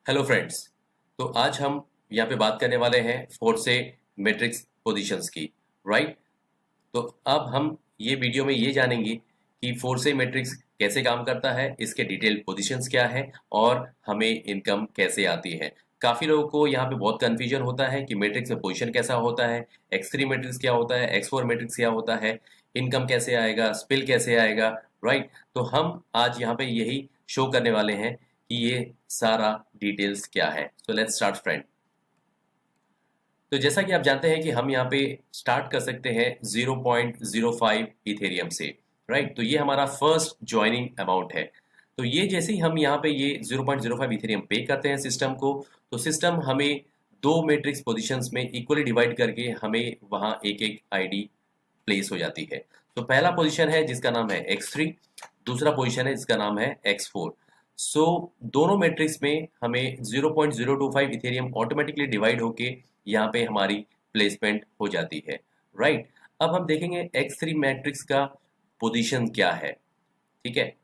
Hello friends. तो आज हम यहाँ पे बात करने वाले हैं फोर्से मैट्रिक्स पोजीशंस की। राइट। तो अब हम ये वीडियो में ये जानेंगे कि फोर्से मैट्रिक्स कैसे काम करता है, इसके डिटेल पोजीशंस क्या है और हमें इनकम कैसे आती है। काफ़ी लोगों को यहाँ पे बहुत कन्फ्यूजन होता है कि मैट्रिक्स में पोजीशन कैसा होता है, x3 मैट्रिक्स क्या होता है, x4 मैट्रिक्स क्या होता है, इनकम कैसे आएगा, स्पिल कैसे आएगा। राइट। तो हम आज यहाँ पे यही शो करने वाले हैं कि ये सारा डिटेल्स क्या है। So let's start friend. तो जैसा कि आप जानते हैं कि हम यहाँ पे स्टार्ट कर सकते हैं 0.05 इथेरियम से। राइट। तो ये हमारा फर्स्ट ज्वाइनिंग अमाउंट है। तो ये जैसे ही हम यहाँ पे ये 0.05 इथेरियम पे करते हैं सिस्टम को, तो सिस्टम हमें दो मैट्रिक्स पोजीशंस में इक्वली डिवाइड करके हमें वहाँ एक एक आईडी प्लेस हो जाती है। तो पहला पोजीशन है जिसका नाम है x3, दूसरा पोजीशन है जिसका नाम है x4। सो दोनों मैट्रिक्स में हमें 0.025 इथेरियम ऑटोमेटिकली डिवाइड होके यहाँ पे हमारी प्लेसमेंट हो जाती है। राइट। अब हम देखेंगे x3 मैट्रिक्स का पोजीशन क्या है। ठीक है।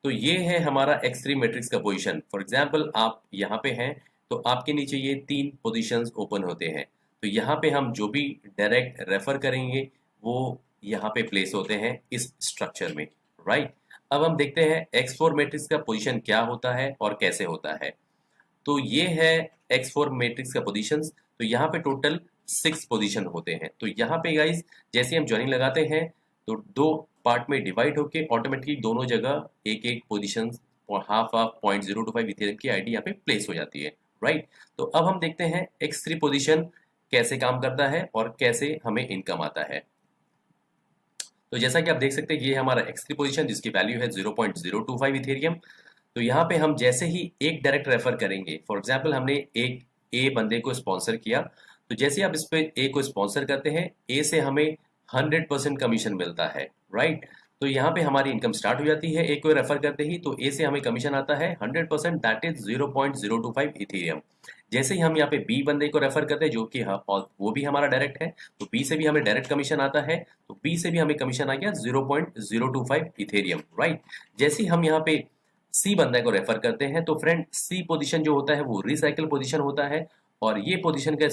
तो ये है हमारा x3 मैट्रिक्स का पोजीशन। फॉर एग्जांपल आप यहाँ पे हैं तो आपके नीचे ये तीन पोजीशंस ओपन होते हैं। तो यहाँ पे हम जो भी डायरेक्ट रेफर करेंगे वो यहाँ पे प्लेस होते हैं इस स्ट्रक्चर में। राइट। अब हम देखते हैं x4 मैट्रिक्स का पोजीशन क्या होता है और कैसे होता है। तो ये है x4 मैट्रिक्स का पोजीशंस। तो यहाँ पे टोटल 6 पोजीशन होते हैं। तो यहाँ पे गाइस जैसे हम ज्वाइनिंग लगाते हैं तो दो पार्ट में डिवाइड होके ऑटोमेटिकली दोनों जगह एक एक पोजीशन हाफ हाफ 0.025 इथेरियम की आईडी यहाँ पे प्लेस हो जाती है। राइट। तो अब हम देखते हैं x3 पोजीशन कैसे काम करता है और कैसे हमें इनकम आता है। तो जैसा कि आप देख सकते हैं ये हमारा x3 पोजीशन जिसकी वैल्यू है 0.025 इथेरियम। तो यहाँ पे हम जैसे ही एक डायरेक्ट रेफर करेंगे, फॉर एग्जांपल हमने एक ए बंदे को स्पॉन्सर किया, तो जैसे ही आप इस पे ए को स्पॉन्सर करते हैं ए से हमें 100% कमीशन मिलता है। राइट। तो यहाँ पे हमारी इनकम स्टार्ट हो जाती है ए को रेफर करते ही। तो ए से हमें कमीशन आता है 100%, दैट इज 0.025 इथेरियम। जैसे ही हम यहाँ पे बी बंदे को रेफर करते हैं जो कि और वो भी हमारा डायरेक्ट है, तो बी से भी हमें डायरेक्ट कमीशन आता है। तो बी से भी हमें कमीशन आ गया 0.025 इथेरियम। राइट। जैसे ही हम यहाँ पे सी बंदे को रेफर करते हैं तो फ्रेंड सी पोजीशन जो होता है वो रिसाइकल पोजीशन होता है और ये पोजीशन का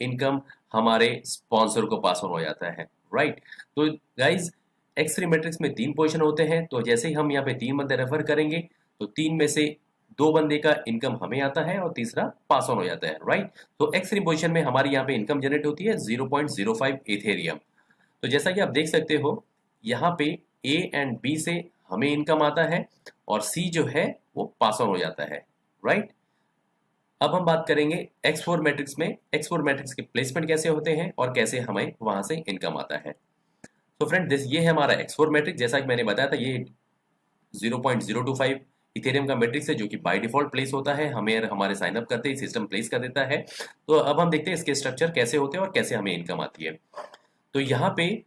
इनकम हमारे स्पॉन्सर को पास ऑन हो जाता है। राइट। तो गाइज x3 मैट्रिक्स में तीन पोजीशन होते हैं। तो जैसे ही हम यहाँ पे तीन बंदे रेफर करेंगे तो तीन में से दो बंदे का इनकम हमें आता है और तीसरा पास ऑन हो जाता है। राइट। तो x3 पोजीशन में हमारी यहाँ पे इनकम जनरेट होती है 0.05 इथेरियम। तो जैसा कि आप देख सकते हो यहाँ पे ए एंड बी से हमें इनकम आता है और सी जो है वो पास ऑन हो जाता है। राइट। अब हम बात करेंगे x4 मैट्रिक्स में x4 मैट्रिक्स के प्लेसमेंट कैसे होते हैं और कैसे हमें वहां से इनकम आता है। तो फ्रेंड ये है हमारा x4 मैट्रिक्स। जैसा कि मैंने बताया था ये 0.025 इथेरियम का मैट्रिक्स है जो कि बाय डिफॉल्ट प्लेस होता है, हमें हमारे साइन अप करते ही सिस्टम प्लेस कर देता है। तो अब हम देखते हैं इसके स्ट्रक्चर कैसे होते हैं और कैसे हमें इनकम आती है। तो यहाँ पे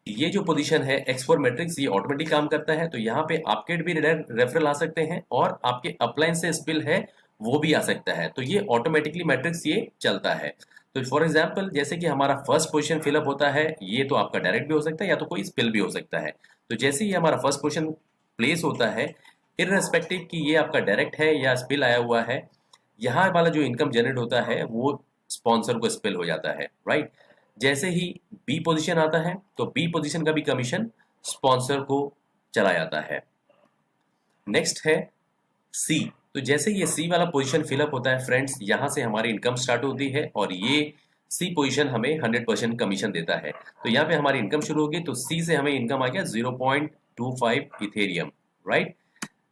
ये जो पोजीशन है x4 मैट्रिक्स ये ऑटोमेटिक काम करता है। तो यहाँ पे आपके भी रेफरल आ सकते हैं और आपके अपलाइन से स्पिल है वो भी आ सकता है। तो ये ऑटोमेटिकली मैट्रिक्स ये चलता है। तो फॉर एग्जांपल जैसे कि हमारा फर्स्ट पोजीशन फिलअप होता है, ये तो आपका डायरेक्ट भी हो सकता है या तो कोई स्पिल भी हो सकता है। तो जैसे ही हमारा फर्स्ट पोजीशन प्लेस होता है, इररेस्पेक्टिव कि ये आपका डायरेक्ट है या स्पिल आया हुआ है, यहाँ वाला जो इनकम जनरेट होता है वो स्पॉन्सर को स्पिल हो जाता है। राइट। जैसे ही बी पोजीशन आता है तो बी पोजीशन का भी कमीशन स्पॉन्सर को चला जाता है। नेक्स्ट है सी। तो जैसे ये सी वाला पोजीशन फिलअप होता है फ्रेंड्स, यहाँ से हमारी इनकम स्टार्ट होती है और ये सी पोजीशन हमें 100% कमीशन देता है। तो यहाँ पे हमारी इनकम शुरू होगी। तो सी से हमें इनकम आ गया 0.25 इथेरियम। राइट।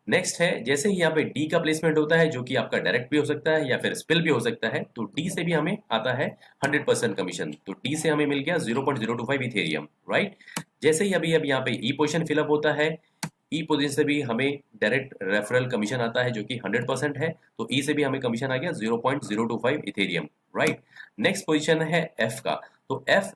नेक्स्ट है जैसे ही यहाँ पे डी का प्लेसमेंट होता है जो कि आपका डायरेक्ट भी हो सकता है या फिर स्पिल भी हो सकता है। तो डी से भी हमें आता है 100% कमीशन। तो डी से हमें मिल गया 0.025 इथेरियम। राइट। जैसे ही अभी यहाँ पे ई पोजीशन फिलअप होता है, ई पोजीशन से भी हमें डायरेक्ट रेफरल कमीशन आता है जो कि 100% है। तो ई से भी हमें कमीशन आ गया 0.025 इथेरियम। राइट। नेक्स्ट पोजीशन है एफ का। तो एफ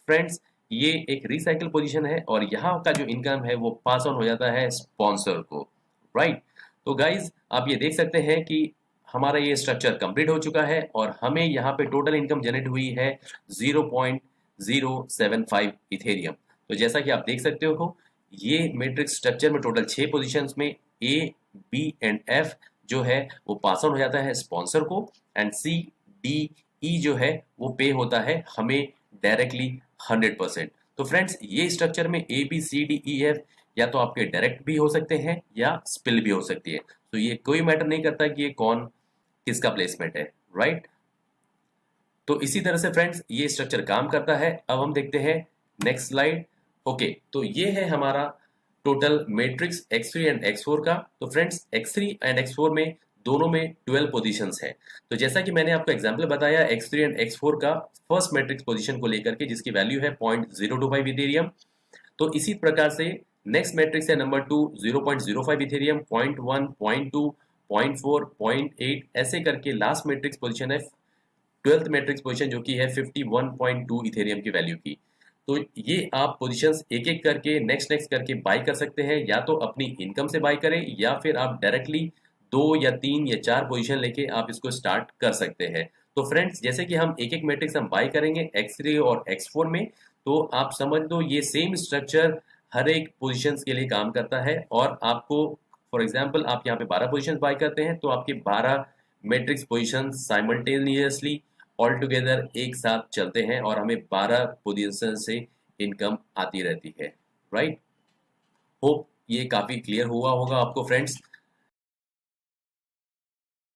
फ्रेंड्स ये एक रिसाइकल पोजीशन है और यहाँ का जो इनकम है वो पास ऑन हो जाता है स्पॉन्सर को। राइट। तो गाइज आप ये देख सकते हैं कि हमारा ये स्ट्रक्चर कंप्लीट हो चुका है और हमें यहाँ पे टोटल इनकम जनरेट हुई है 0.075 इथेरियम। तो जैसा कि आप देख सकते हो ये मैट्रिक्स स्ट्रक्चर में टोटल 6 पोजीशंस में ए बी एंड एफ जो है वो पास ऑन हो जाता है स्पॉन्सर को, एंड सी डी ई जो है वो पे होता है हमें डायरेक्टली 100%। तो फ्रेंड्स ये स्ट्रक्चर में A B C D E F या तो आपके डायरेक्ट भी हो सकते हैं या स्पिल भी हो सकती है, तो ये कोई मैटर नहीं करता कि ये कौन किसका प्लेसमेंट है, राइट। तो इसी तरह से फ्रेंड्स ये स्ट्रक्चर काम करता है। अब हम देखते हैं नेक्स्ट स्लाइड। ओके, तो ये है हमारा total matrix X3 and X4 का। तो फ्रेंड्स X3 एंड X4 में दोनों में 12 पोजीशंस है। तो जैसा कि मैंने आपको एग्जांपल बताया X3 एंड X4 का फर्स्ट मैट्रिक्स पोजीशन को लेकर के, जिसकी वैल्यू है 0.025 इथेरियम। तो इसी प्रकार से नेक्स्ट मैट्रिक्स है नंबर 2 0.05 इथेरियम, 0.1, 0.2, 0.4, 0.8, ऐसे करके लास्ट मैट्रिक्स पोजीशन है 12th मैट्रिक्स पोजीशन जो कि है 51.2 इथेरियम की वैल्यू की। तो ये आप पोजीशंस एक एक करके नेक्स्ट नेक्स्ट करके बाय कर सकते हैं, या तो अपनी इनकम से बाय करें या फिर आप डायरेक्टली 2 या 3 या 4 पोजीशन लेके आप इसको स्टार्ट कर सकते हैं। तो फ्रेंड्स जैसे कि हम एक एक मैट्रिक्स हम बाय करेंगे X3 और X4 में, तो आप समझ लो ये सेम स्ट्रक्चर हर एक पोजीशंस के लिए काम करता है। और आपको फॉर एग्जांपल आप यहाँ पे 12 पोजीशंस बाय करते हैं तो आपके 12 matrix positions simultaneously all together एक साथ चलते हैं और हमें 12 पोजीशन से इनकम आती रहती है, राइट। होप ये काफी क्लियर हुआ होगा आपको फ्रेंड्स।